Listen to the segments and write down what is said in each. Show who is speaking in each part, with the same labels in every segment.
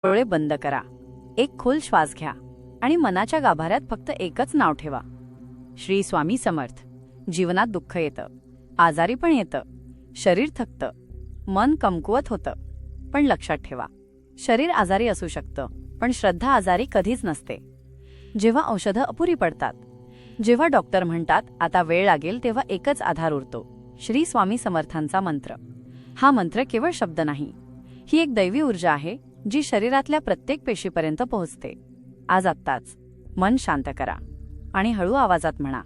Speaker 1: डोळे बंद करा, एक खोल श्वास घ्या आणि मनाच्या गाभाऱ्यात फक्त एकच नाव ठेवा, श्री स्वामी समर्थ. जीवनात दुःख येतं, आजारी पण येतं, शरीर थकतं, मन कमकुवत होतं, पण लक्षात ठेवा, शरीर आजारी असू शकतं पण श्रद्धा आजारी कधीच नसते. जेव्हा औषधं अपुरी पडतात, जेव्हा डॉक्टर म्हणतात आता वेळ लागेल, तेव्हा एकच आधार उरतो, श्री स्वामी समर्थांचा मंत्र. हा मंत्र केवळ शब्द नाही, ही एक दैवी ऊर्जा आहे जी शरीरातल्या प्रत्येक पेशीपर्यंत पोहोचते. आज आत्ताच मन शांत करा आणि हळू आवाजात म्हणा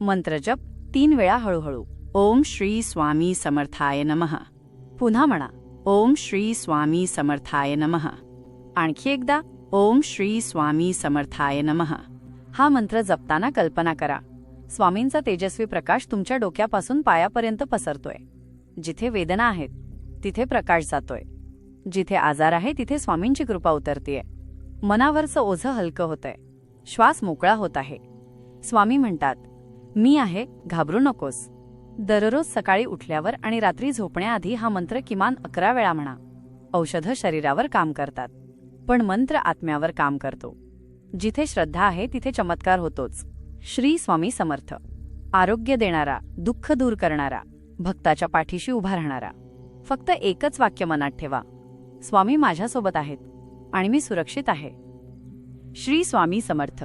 Speaker 1: मंत्र जप 3 वेळा हळूहळू. ओम श्री स्वामी समर्थाय नमः. पुन्हा म्हणा ओम श्री स्वामी समर्थाय नमः. आणखी एकदा ओम श्री स्वामी समर्थाय नमः. हा मंत्र जपताना कल्पना करा, स्वामींचा तेजस्वी प्रकाश तुमच्या डोक्यापासून पायापर्यंत पसरतोय. जिथे वेदना आहेत तिथे प्रकाश जातोय, जिथे आजार आहे तिथे स्वामींची कृपा उतरतीये. मनावरचं ओझं हलकं होतंय, श्वास मोकळा होत आहे. स्वामी म्हणतात, मी आहे, घाबरू नकोस. दररोज सकाळी उठल्यावर आणि रात्री झोपण्याआधी हा मंत्र किमान 11 वेळा म्हणा. औषधं शरीरावर काम करतात, पण मंत्र आत्म्यावर काम करतो. जिथे श्रद्धा आहे तिथे चमत्कार होतोच. श्री स्वामी समर्थ. आरोग्य देणारा, दुःख दूर करणारा, भक्ताच्या पाठीशी उभा राहणारा. फक्त एकच वाक्य मनात ठेवा, स्वामी माझ्यासोबत आहेत आणि मी सुरक्षित आहे. श्री स्वामी समर्थ.